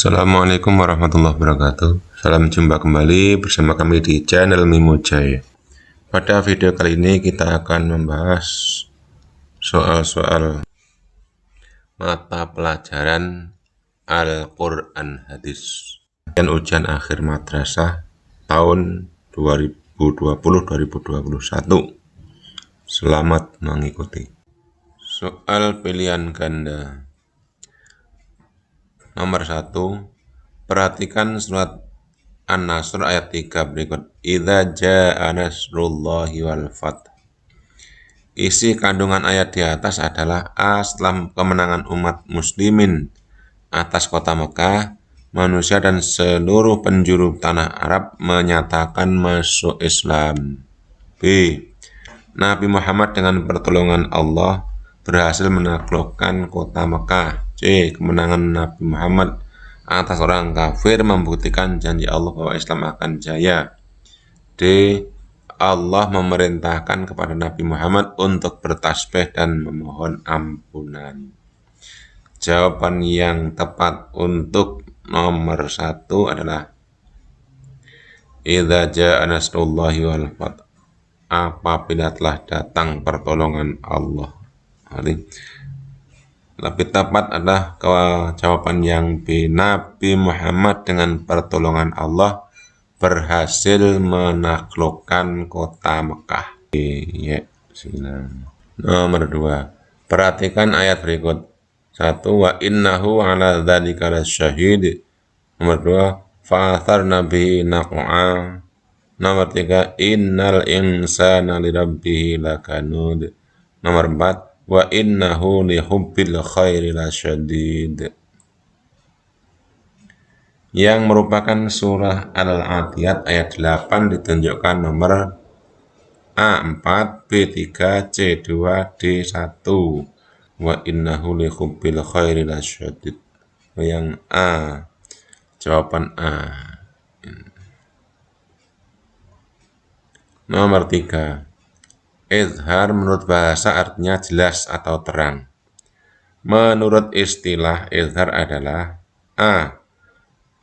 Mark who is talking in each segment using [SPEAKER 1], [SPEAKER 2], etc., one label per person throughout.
[SPEAKER 1] Assalamualaikum warahmatullahi wabarakatuh. Salam jumpa kembali bersama kami di channel Mimo Jaya. Pada video kali ini kita akan membahas soal-soal mata pelajaran Al-Quran Hadis dan ujian akhir madrasah tahun 2020-2021. Selamat mengikuti. Soal pilihan ganda. Nomor 1, perhatikan surat An-Nasr ayat 3 berikut. Idza jaa nasrullahi wal fath. Isi kandungan ayat di atas adalah A. Setelah kemenangan umat muslimin atas kota Mekah, manusia dan seluruh penjuru tanah Arab menyatakan masuk Islam. B. Nabi Muhammad dengan pertolongan Allah berhasil menaklukkan kota Mekah. C. Kemenangan Nabi Muhammad atas orang kafir membuktikan janji Allah bahwa Islam akan jaya. D. Allah memerintahkan kepada Nabi Muhammad untuk bertasbih dan memohon ampunan. Jawaban yang tepat untuk nomor 1 adalah Idza jaa nasrullahi wal fath. Apabila telah datang pertolongan Allah. Lebih tepat adalah jawaban yang B. Nabi Muhammad dengan pertolongan Allah berhasil menaklukkan kota Mekah. Nomor 2, perhatikan ayat berikut. 1. Wa innahu ala dzalika lasyahid. Nomor 2, fa'atharna bihi naq'a. Nomor 3, innal insana lirabbihi lakanud. Nomor 4, wa innahu li hubbil khairi lasyadid. Yang merupakan surah Al-Adiyat ayat 8 ditunjukkan nomor A4, B3, C2, D1. Wa innahu li hubbil khairi lasyadid. Yang A, jawaban A. Nomor 3, izhar menurut bahasa artinya jelas atau terang. Menurut istilah, izhar adalah A.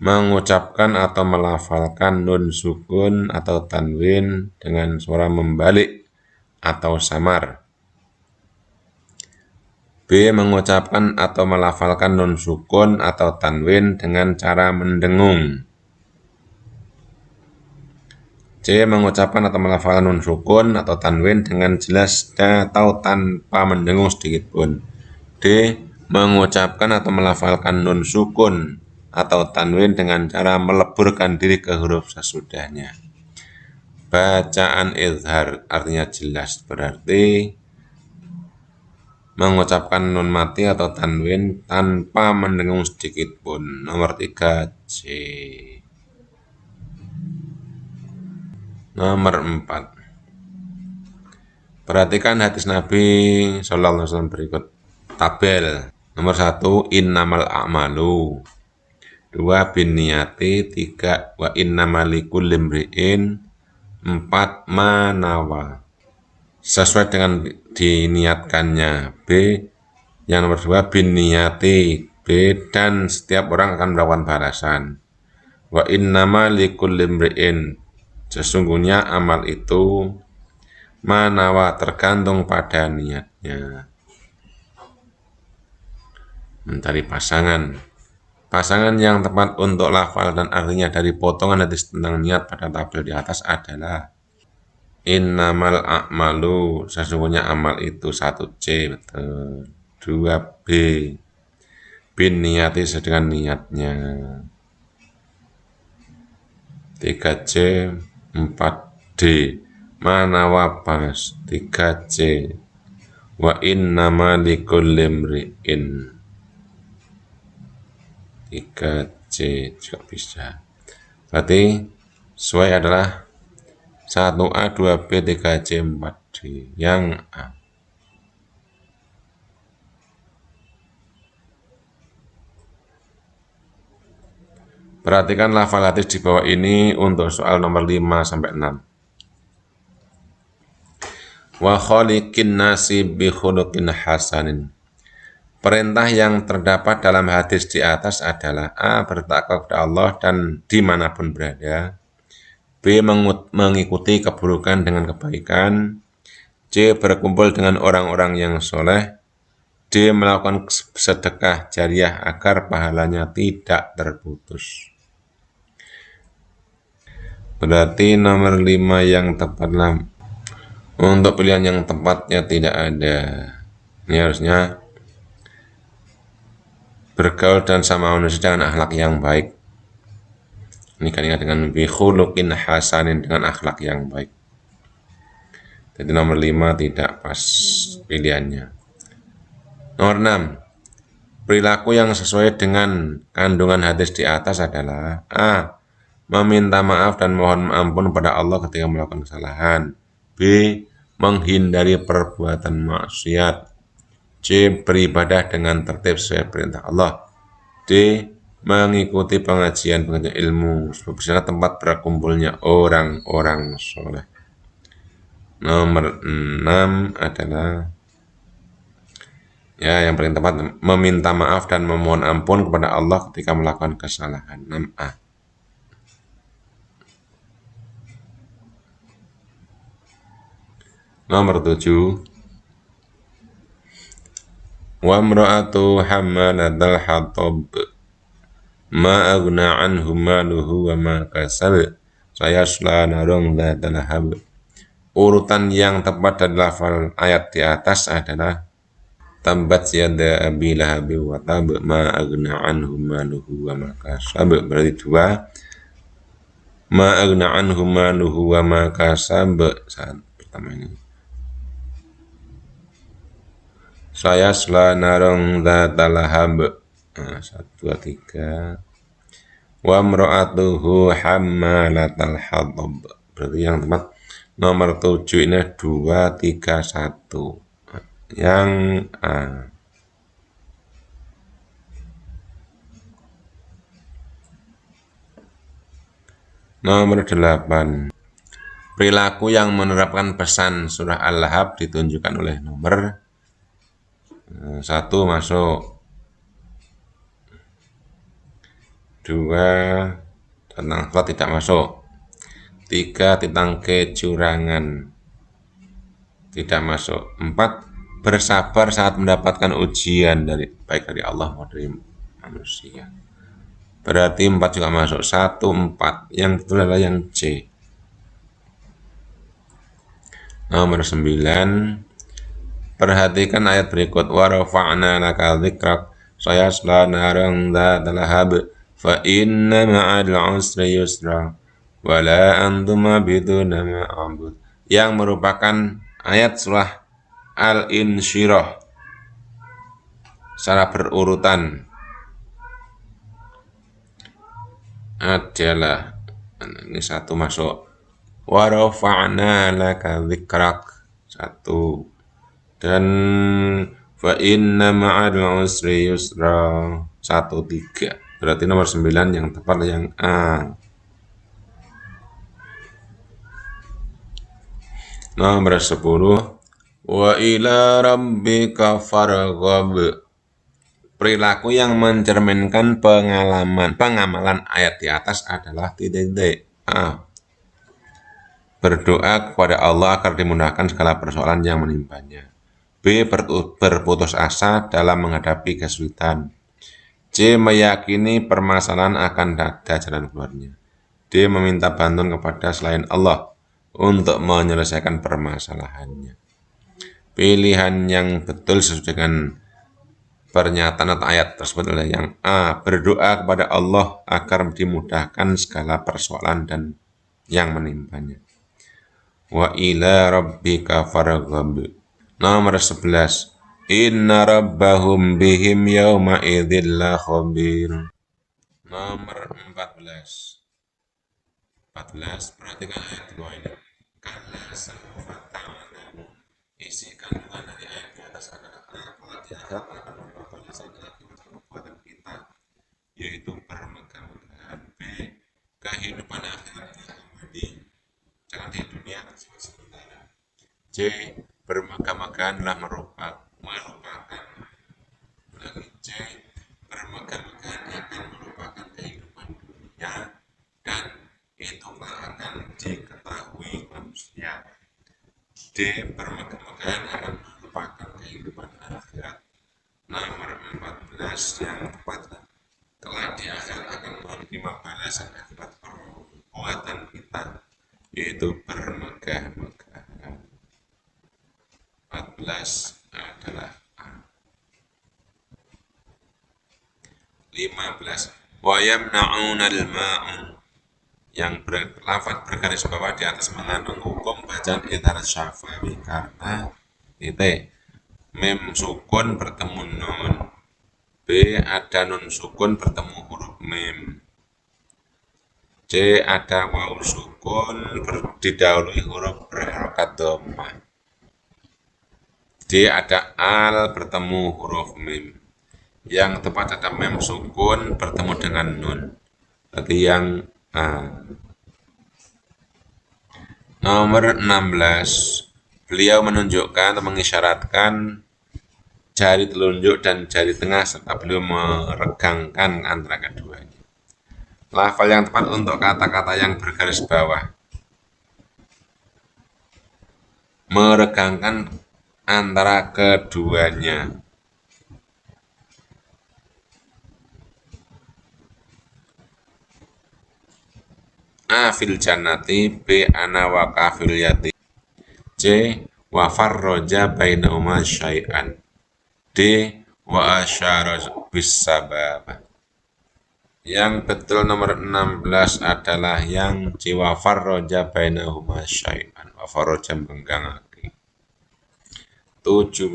[SPEAKER 1] Mengucapkan atau melafalkan nun sukun atau tanwin dengan suara membalik atau samar. B. Mengucapkan atau melafalkan nun sukun atau tanwin dengan cara mendengung. C. Mengucapkan atau melafalkan nun sukun atau tanwin dengan jelas atau tanpa mendengung sedikit pun. D. Mengucapkan atau melafalkan nun sukun atau tanwin dengan cara meleburkan diri ke huruf sesudahnya. Bacaan izhar artinya jelas, berarti mengucapkan nun mati atau tanwin tanpa mendengung sedikit pun. Nomor 3, C. Nomor 4, perhatikan hadis Nabi Sallallahu Alaihi Wasallam berikut. Tabel. Nomor 1, innamal a'malu. 2, binniyati. 3, wa innamal likulli imri'in. 4, manawa. Sesuai dengan diniatkannya. B. Yang nomor 2, binniyati. B. Dan setiap orang akan melakukan balasan. Wa innamal likulli imri'in. Sesungguhnya amal itu manawa, tergantung pada niatnya. Mencari pasangan. Pasangan yang tepat untuk lafal dan artinya dari potongan hadis tentang niat pada tabel di atas adalah innamal a'malu. Sesungguhnya amal itu. 1C, betul. 2B, bin niyati sedang niatnya. 3C, 4D, manawa pas. 3C, wa innama likulli imri'in. 3C juga bisa. Berarti sesuai adalah 1A, 2B, 3C, 4D. Yang A. Perhatikan lafal hadis di bawah ini untuk soal nomor 5-6. Wa khaliqin nasi bi khuluqin hasanin. Perintah yang terdapat dalam hadis di atas adalah A. Bertakwa kepada Allah dan dimanapun berada. B. Mengikuti keburukan dengan kebaikan. C. Berkumpul dengan orang-orang yang soleh. D. Melakukan sedekah jariah agar pahalanya tidak terputus. Berarti nomor 5 yang tepatlah. Untuk pilihan yang tepatnya tidak ada. Ini harusnya bergaul dan sama manusia dengan akhlak yang baik. Ini kan dengan bikhuluqin hasanin, dengan akhlak yang baik. Jadi nomor 5 tidak pas pilihannya. Nomor 6. Perilaku yang sesuai dengan kandungan hadis di atas adalah A. Meminta maaf dan mohon ampun pada Allah ketika melakukan kesalahan. B. Menghindari perbuatan maksiat. C. Beribadah dengan tertib sesuai perintah Allah. D. Mengikuti pengajian ilmu sebagai tempat berkumpulnya orang-orang soleh. Nomor 6 adalah yang paling tepat, meminta maaf dan memohon ampun kepada Allah ketika melakukan kesalahan. 6A. Nomor 7. Wa imra'atu hammalatal hatab ma aghna anhu maluhu wa ma kasab sayasla narun dzata lahab. Urutan yang tepat dari lafal ayat di atas adalah tambat yada abi lahab wa tab ma aghna anhu maluhu wa ma kasab. Berarti 2. Ma aghna anhu maluhu wa ma kasab. Saat pertama ini sayasla narun dzata lahab. 1, 2, 3. Wa imra'atuhu hammalatal hatab. Berarti yang tepat nomor 7 ini 2, 3, 1. Yang A. Nomor 8. Perilaku yang menerapkan pesan surah Al-Lahab ditunjukkan oleh nomor 1 masuk, 2 tentang sholat tidak masuk, 3 tentang kecurangan tidak masuk, 4 bersabar saat mendapatkan ujian baik dari Allah maupun dari manusia. Berarti 4 juga masuk. 1, 4. Yang betul adalah yang C. Nomor 9. Perhatikan ayat berikut. Wa rafa'na laka dzikrak sayasla naran dzata lahab fa inna ma'al usri yusra wa la antuma biduna ma'bud. Yang merupakan ayat surah Al-Insyirah secara berurutan adalah, ini 1 masuk, wa rafa'na laka dzikrak 1, dan fa inna ma'al usri yusra 1, 3. Berarti nomor 9 yang tepat yang A. Nomor 10. Wa ila rabbika farghab. Perilaku yang mencerminkan pengamalan ayat di atas adalah titik-titik. A. Berdoa kepada Allah agar dimudahkan segala persoalan yang menimpanya. B. Berputus asa dalam menghadapi kesulitan. C. Meyakini permasalahan akan ada jalan keluarnya. D. Meminta bantuan kepada selain Allah untuk menyelesaikan permasalahannya. Pilihan yang betul sesuai dengan pernyataan atau ayat tersebut adalah yang A. Berdoa kepada Allah agar dimudahkan segala persoalan dan yang menimpanya. Wa ila rabbika farghab. Nomor 11. Inna rabbahum bihim yawma idzil la khabir. Nomor 14. Perhatikan ayat 2 ini. Kalla sawfa ta'lamu. Isi kandungan dari ayat di atas adalah al-Fatihah akan perbuatan kita, yaitu bermegah-megahan. B. Kehidupan akhirat yang abadi, jangan di dunia sementara. C. Bermegah-megahanlah merupakan C. Bermegah-megahan akan merupakan kehidupan dunia dan itu akan diketahui manusia. D. Bermegah-megahan akan merupakan kehidupan akhirat. Nomor 14 yang tepat, kelak di akhirat akan menerima balasan akibat perbuatan kita, yaitu bermegah-megahan. 14 adalah A. 15. Wa yamna'unal ma'un, yang lafaz bergaris bawah di atas mengandung hukum bacaan idhar syafawi karena titik mem sukun bertemu nun, B. Ada nun sukun bertemu huruf mem, C. Ada waw sukun didahului huruf berharokat dhammah, D. Ada al bertemu huruf mem. Yang tepat ada mem sukun bertemu dengan nun. Berarti yang A. Nomor 16. Beliau menunjukkan atau mengisyaratkan jari telunjuk dan jari tengah serta beliau meregangkan antara keduanya. Lafal yang tepat untuk kata-kata yang bergaris bawah. Meregangkan antara keduanya. A. Fil jannati, B. Ana wa kafil yatim, C. Wa farroja bainahuma syai'an, D. Wa asyara bis sabab. Yang betul nomor 16 adalah yang C. Wa farroja bainahuma syai'an. Wa farroja menggangaki. 17.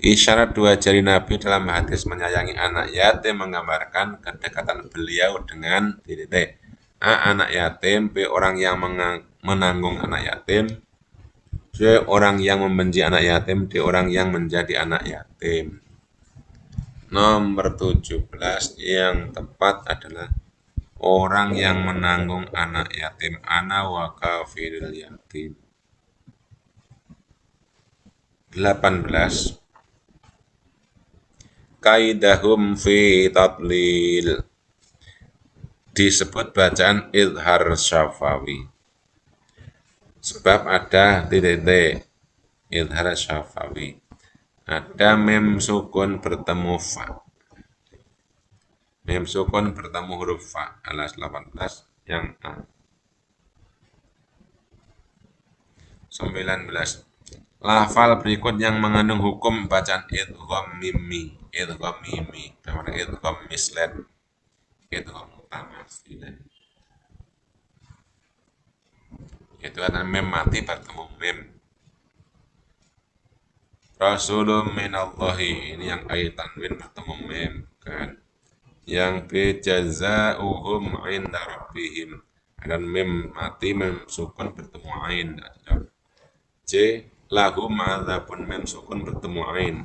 [SPEAKER 1] Isyarat dua jari Nabi dalam hadis menyayangi anak yatim menggambarkan kedekatan beliau dengan titik. A. Anak yatim, B. Orang yang menanggung anak yatim, C. Orang yang membenci anak yatim, D. Orang yang menjadi anak yatim. Nomor 17 yang tepat adalah orang yang menanggung anak yatim. Ana wa kafiril yatim. 18. Kaidahum fi tatlil, disebut bacaan idhar syafawi sebab ada titik idhar syafawi, ada mem sukun bertemu fa, mem sukun bertemu huruf fa. Alas 18 yang A. 19. Lafal berikut yang mengandung hukum bacaan idgham mimi, idgham mimi, namanya idgham mislet, idgham mutamathilan. Itu adalah mem mati bertemu mem. Rasulun minallahi, ini yang ayat tanwin bertemu mem kan. Yang B. Jazauhum inda rabbihim, dan mem mati mem sukun bertemu ain. C. Lahum adzabun, mem sukun bertemu ain.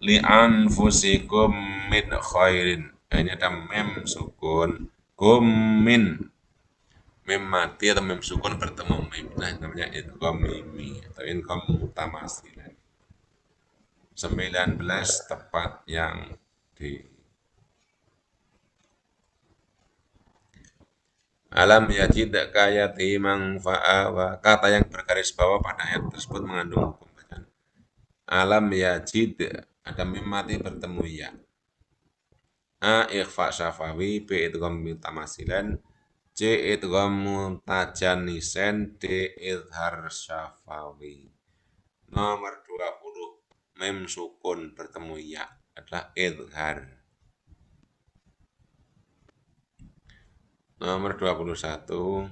[SPEAKER 1] Li anfusikum min khairin, ini ada mem sukun kum min, mem mati atau mem sukun bertemu mem, nah namanya idgham mimi atau idgham mutamathilan. 19 tepat yang D. Alam yajid kayatiman fa'awa, kata yang bergaris bawah pada ayat tersebut mengandung hukum bacaan. Alam yajid, ada mim mati bertemu ya. A. Ikhfa syafawi, B. Idgham mutamathilan, C. Idgham mutajanisen, D. Idhar syafawi. Nomor 20. Mem sukun bertemu ya adalah idhar. Nomor 21.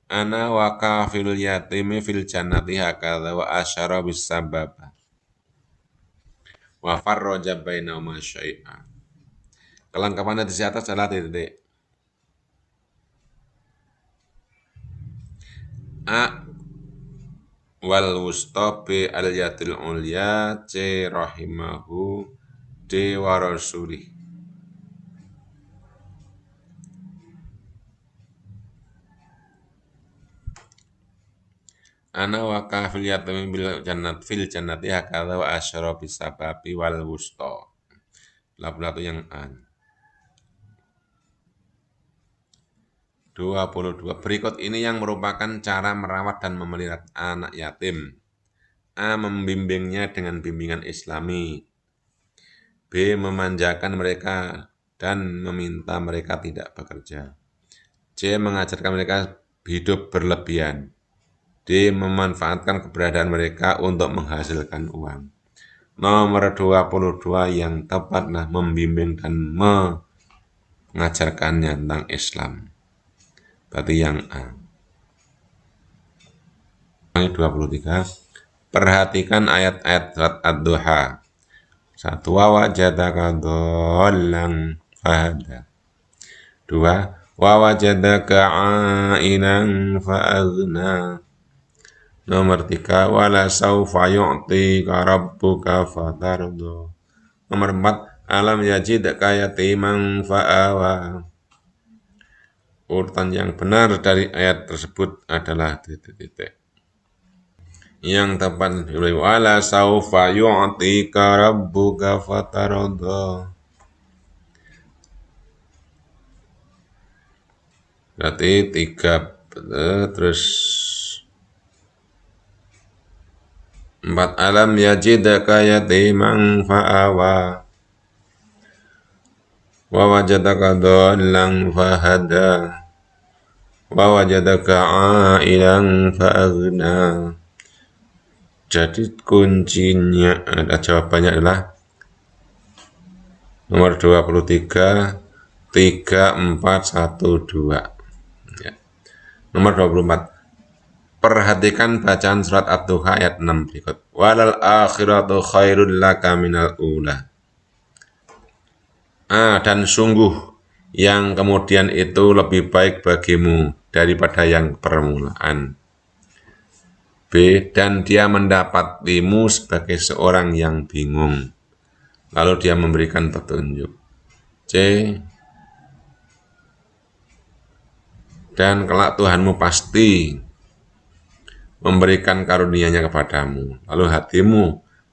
[SPEAKER 1] Ana wa kafil yatimi fil jannati hakadha wa asyara bis sabab wa farroja bainahuma syai'a. Kelengkapan di atas adalah titik. A. Wal wusta, B. Al yadil ulya, C. Rahimahu, D. Wa rasulih. Ana wa kafil yatimi bil jannat fil jannati hakadha wa asyara bis sababi wal wusta. 81 yang an. 22. Berikut ini yang merupakan cara merawat dan memelihara anak yatim. A. Membimbingnya dengan bimbingan Islami. B. Memanjakan mereka dan meminta mereka tidak bekerja. C. Mengajarkan mereka hidup berlebihan. D. Memanfaatkan keberadaan mereka untuk menghasilkan uang. Nomor 22 yang tepatlah membimbing dan mengajarkannya tentang Islam. Berarti yang A. 23. Perhatikan ayat-ayat surat Ad-Duha. 1. Wa wajadaka dhallan fahada. 2. Wa wajadaka a'ilan fa'aghna. Nomor 3. Wala sawfa yu'tika rabbuka fatardo. Nomor 4. Alam yajidka yatiman fa'awa. Urutan yang benar dari ayat tersebut adalah titik-titik. Yang tepat wala sawfa yu'tika rabbuka fatardo. Berarti 3 terus 4. Alam yajidka yatiman fa'awa. Wa wajadaka dhallan fahada. Wa wajadaka a'ilan fa'aghna. Jadi kuncinya jawabannya adalah nomor 23 3 4 1 2. Ya. Nomor 24. Perhatikan bacaan surat Ad-Duha ayat 6 berikut. Walal akhiratu khairul laka minal ula. Dan sungguh yang kemudian itu lebih baik bagimu daripada yang permulaan. B. Dan dia mendapatimu sebagai seorang yang bingung. Lalu dia memberikan petunjuk. C. Dan kelak Tuhanmu pasti memberikan karunia-Nya kepadamu. Lalu hatimu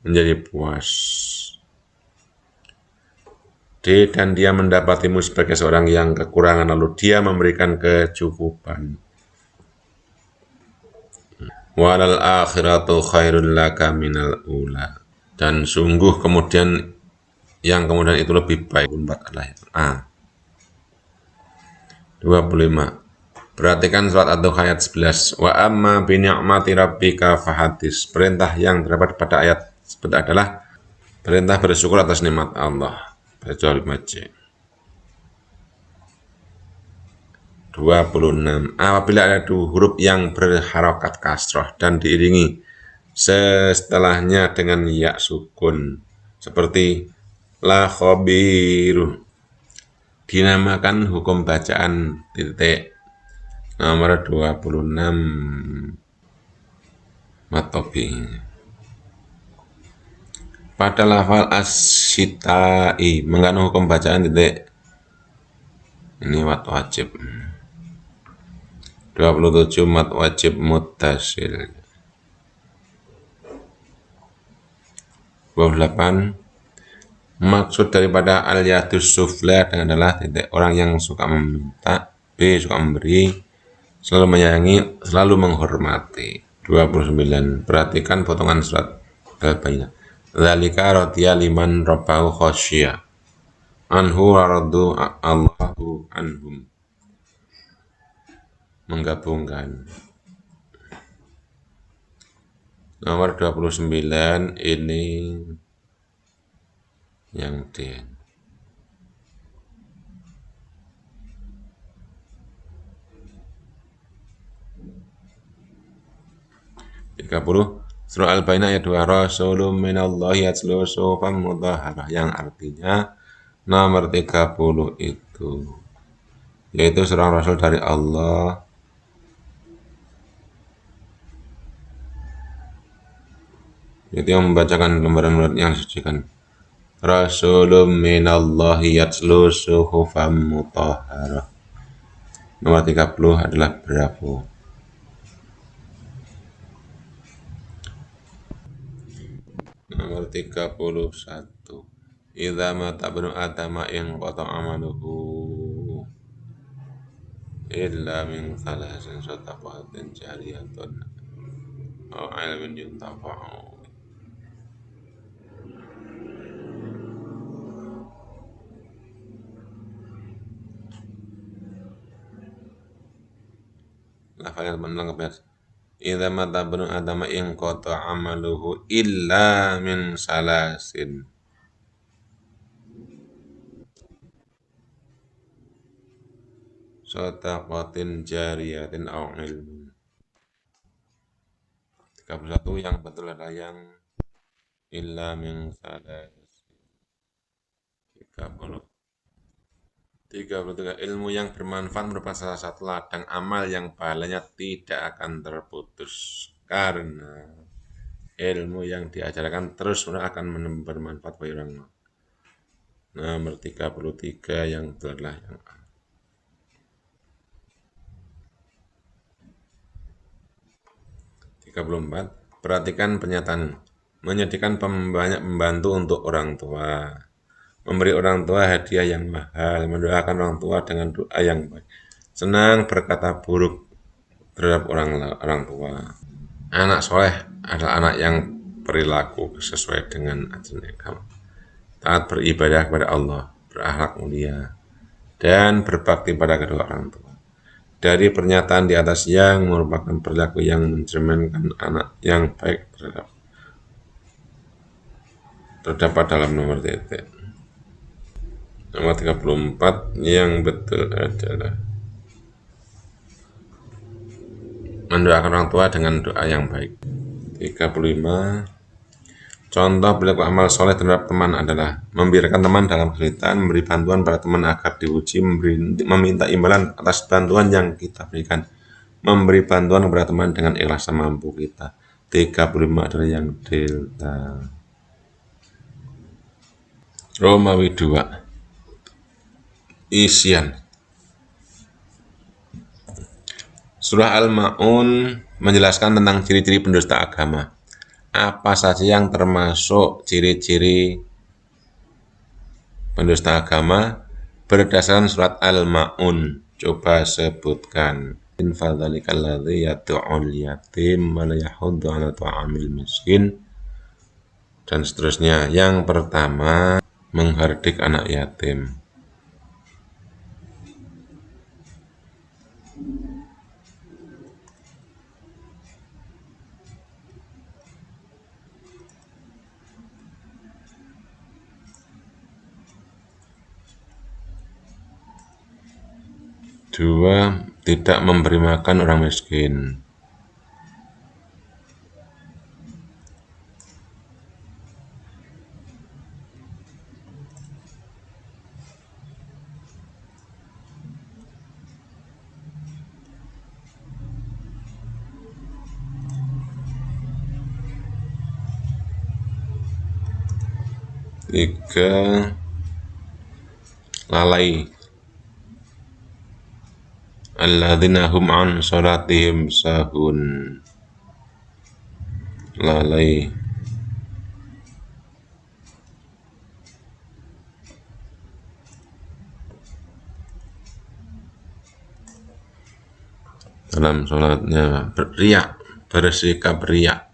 [SPEAKER 1] menjadi puas. D. Dan dia mendapatimu sebagai seorang yang kekurangan. Lalu dia memberikan kecukupan. Walal akhiratu khairul laka minal ula. Dan sungguh kemudian yang kemudian itu lebih baik. 4 adalah A. 25. Perhatikan surat Ad-Duha ayat 11. Wa amma bi ni'mati rabbika fahadis. Perintah yang terdapat pada ayat tersebut adalah perintah bersyukur atas nikmat Allah. Baca 5C. 26. Apabila ada dua huruf yang berharokat kasroh dan diiringi setelahnya dengan ya sukun seperti la khobiru, dinamakan hukum bacaan titik. Nomor 26 matobi. Pada lafal as-sita'i mengandung hukum bacaan titik. Ini mat wajib. 27 mat wajib muttasil. 28. Maksud daripada al-yadus sufla adalah titik. Orang yang suka meminta. B. Suka memberi. Selalu menyayangi, selalu menghormati. 29. Perhatikan potongan surat Al-Bayyinah. Dzalika radiya liman rabbahu khasyiyah. Anhu radu Allahu anhum. Menggabungkan. Nomor 29 ini yang D. 30. Surah Al-Bayyinah ayat 2. Rasulun minallahi yatlu suhufan mutahharah, yang artinya nomor 30 itu yaitu seorang rasul dari Allah yaitu yang membacakan lembaran-lembaran yang disucikan. Rasulun minallahi yatlu suhufan mutahharah. Nomor 30 adalah bravo. Nomor 31. Idza mata ibnu adama in qata amaluhu illa min salasin sadaqatin jariyatun aw ilmin yuntafa'u. Lafalnya teman-teman lengkapnya. Idza mata ibnu adama in qata amaluhu illa min salasin. Shadaqatin jariyatin aw ilmin. 31 yang betul adalah yang illa min salasin. 30. 33. Ilmu yang bermanfaat merupakan salah satu ladang amal yang pahalanya tidak akan terputus. Karena ilmu yang diajarkan terus akan bermanfaat bagi orang. Nomor 33 yang adalah yang A. 34. Perhatikan pernyataan. Menyediakan banyak membantu untuk orang tua. Memberi orang tua hadiah yang mahal. Mendoakan orang tua dengan doa yang baik. Senang berkata buruk terhadap orang tua. Anak soleh adalah anak yang perilaku sesuai dengan ajaran agama. Taat beribadah kepada Allah, berakhlak mulia, dan berbakti pada kedua orang tua. Dari pernyataan di atas yang merupakan perilaku yang mencerminkan anak yang baik terdapat dalam nomor titik. Nomor 34 yang betul adalah mendoakan orang tua dengan doa yang baik. 35. Contoh perilaku amal soleh terhadap teman adalah membiarkan teman dalam kesulitan, memberi bantuan pada teman agar diuji, meminta imbalan atas bantuan yang kita berikan, memberi bantuan kepada teman dengan ikhlas semampu kita. 35 adalah yang delta. Romawi 2. Isian. Surah Al-Ma'un menjelaskan tentang ciri-ciri pendusta agama. Apa saja yang termasuk ciri-ciri pendusta agama berdasarkan surat Al-Ma'un? Coba sebutkan. In fadzalikal ladzi yad'ul yatim wa la yahuddu 'ala ta'amil miskin dan seterusnya. Yang pertama, menghardik anak yatim. Dua, tidak memberi makan orang miskin. Tiga, lalai. Alladzina hum an sholatihim sahun. Lalai. Dalam sholatnya riak, bersikap riak.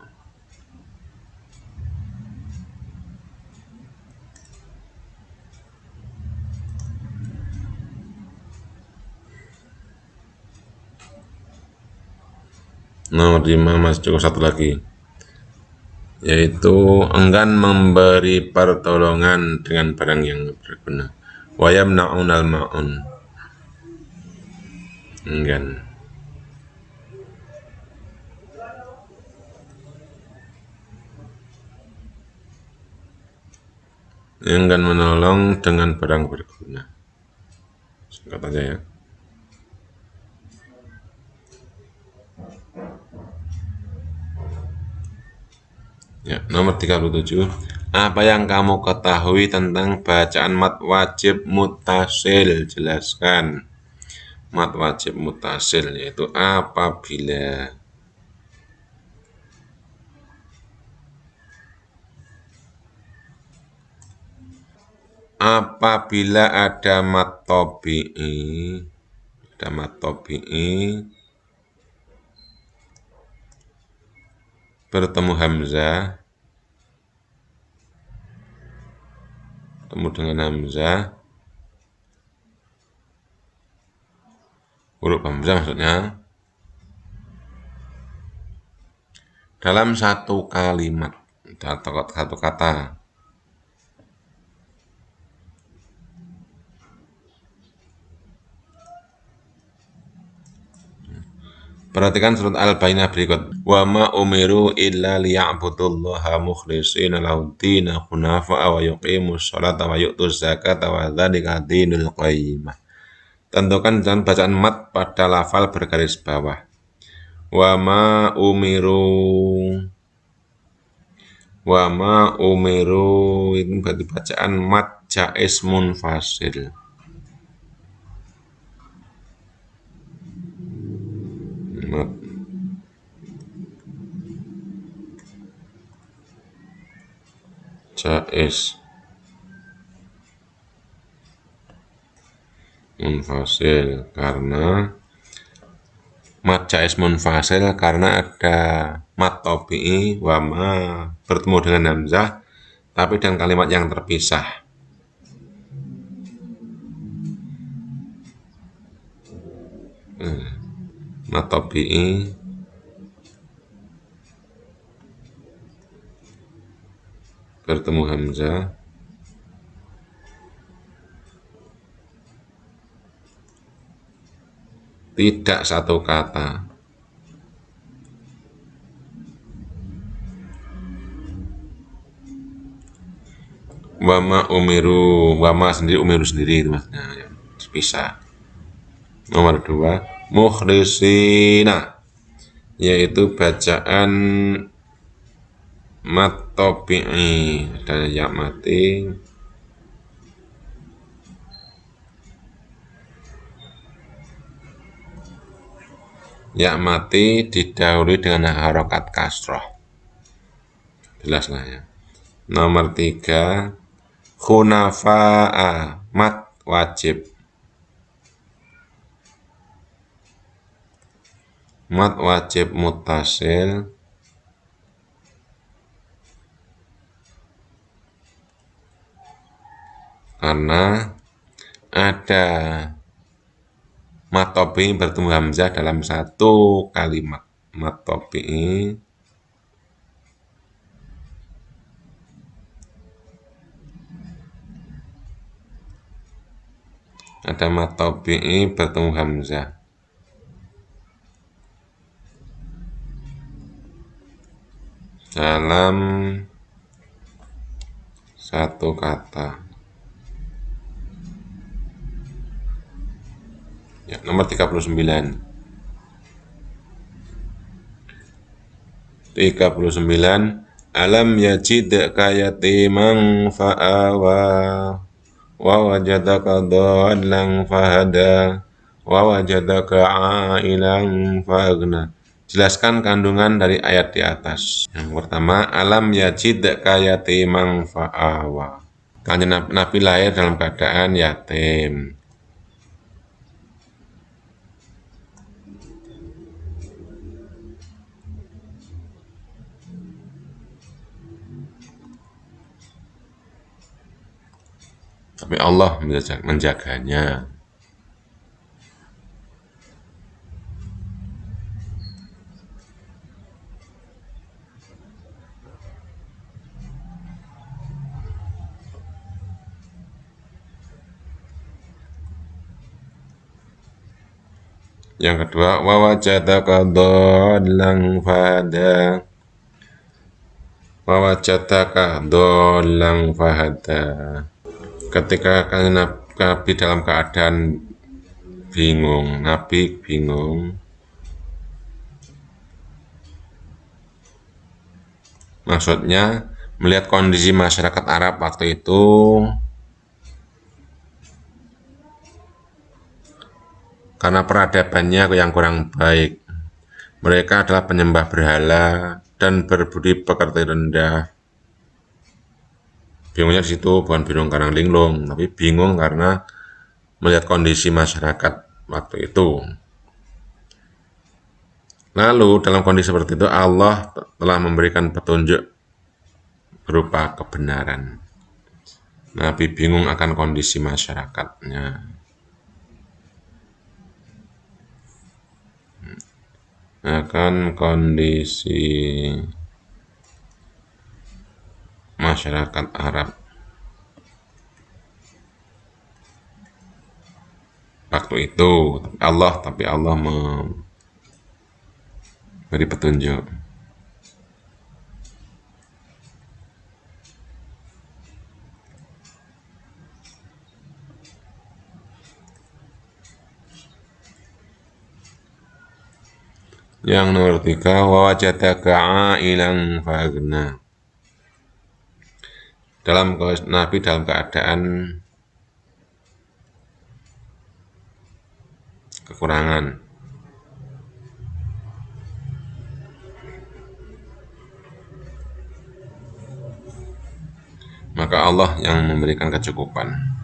[SPEAKER 1] Nomor 5 masih cukup satu lagi, yaitu enggan memberi pertolongan dengan barang yang berguna. Wa yamna'unal ma'un. Enggan. Enggan menolong dengan barang berguna. Singkat aja ya. Ya, nomor 37. Apa yang kamu ketahui tentang bacaan mat wajib muttasil? Jelaskan. Mat wajib muttasil yaitu apabila Apabila ada mat tabi'i bertemu hamzah, bertemu dengan hamzah, huruf hamzah maksudnya, dalam satu kalimat, satu kata. Perhatikan surat Al-Bayyinah berikut. Wa ma umiru illa liya'budullaha mukhlishina lahuddin hunafa'a wa yuqimus sholata wa yu'tuz zakata wa dzalika dinul qayyimah. Tentukan dengan bacaan mat pada lafal bergaris bawah. Wa ma umiru itu berarti bacaan mat jaiz munfasil. Mat jaiz munfasil karena ada mat tabi'i wa ma bertemu dengan hamzah tapi dengan kalimat yang terpisah. Mat tabi'i bertemu hamzah tidak satu kata. Wama umiru sendiri itu maksudnya ya, bisa. Nomor 2 mukhlisina, yaitu bacaan mat tabi'i dan ya mati didahului dengan harokat kasroh. Jelas lah ya. Nomor 3 khunafa'a, mat wajib. Mat wajib muttasil karena ada mat tabi'i bertemu hamzah dalam satu kalimat. Mat tabi'i bertemu hamzah dalam satu kata. Ya, nomor 39 alam yajidka yatiman fa'awa wa wajadaka dhallan fahada wa wajadaka ailan fa'agna. Jelaskan kandungan dari ayat di atas. Yang pertama, alam yajidka yatiman fa'awa. Kanjeng Nabi lahir dalam keadaan yatim. Tapi Allah menjaganya. Yang kedua, wa wajadaka dhallan fahada. Wa wajadaka dhallan fahada. Ketika Nabi dalam keadaan bingung, Nabi bingung. Maksudnya melihat kondisi masyarakat Arab waktu itu karena peradabannya yang kurang baik. Mereka adalah penyembah berhala dan berbudi pekerti rendah. Bingungnya di situ bukan bingung karena linglung, tapi bingung karena melihat kondisi masyarakat waktu itu. Lalu dalam kondisi seperti itu Allah telah memberikan petunjuk berupa kebenaran. Nabi bingung akan kondisi masyarakatnya. Akan kondisi masyarakat Arab waktu itu. Tapi Allah memberi petunjuk. Yang nomor 3, wajadaka ailan fagna. Nabi dalam keadaan kekurangan. Maka Allah yang memberikan kecukupan.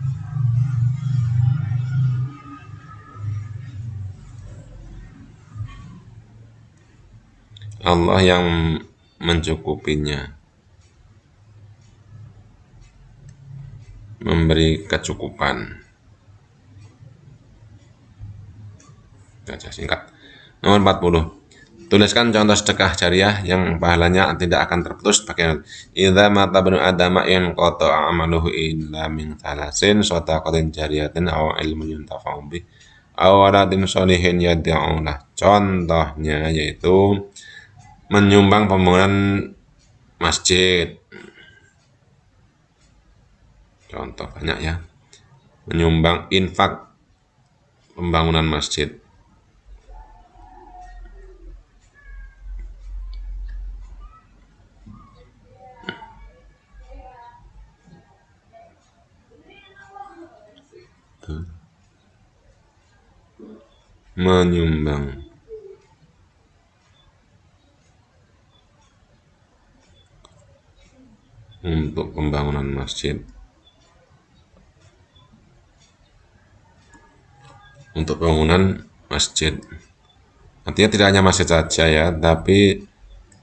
[SPEAKER 1] Allah yang mencukupinya, memberi kecukupan. Baca singkat. Nomor 40. Tuliskan contoh sedekah jariah yang pahalanya tidak akan terputus pakai idza mata banu adama in qata amaluhu illa min thalasin shadaqatin jariyatin aw ilmin yuntafa'u bih aw waladin sholihin yad'u lah. Contohnya yaitu menyumbang pembangunan masjid. Contoh banyak ya. Menyumbang infak pembangunan masjid. Menyumbang untuk pembangunan masjid. Untuk pembangunan masjid. Artinya tidak hanya masjid saja ya, tapi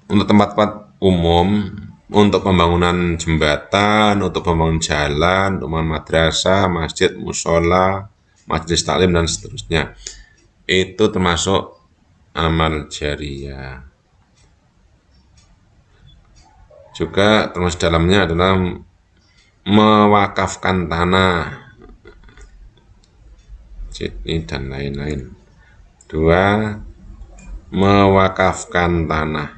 [SPEAKER 1] untuk tempat-tempat umum, untuk pembangunan jembatan, untuk pembangunan jalan, untuk madrasah, masjid, musola, majelis taklim dan seterusnya. Itu termasuk amal jariah. Juga termasuk dalamnya adalah mewakafkan tanah, ini dan lain-lain. 2. Mewakafkan tanah.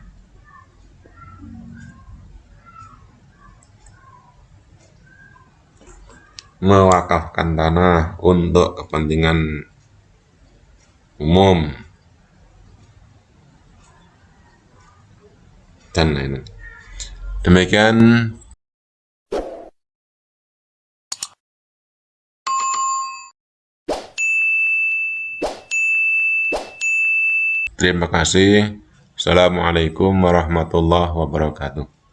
[SPEAKER 1] Mewakafkan tanah untuk kepentingan umum dan lain-lain. Demikian terima kasih. Assalamualaikum warahmatullahi wabarakatuh.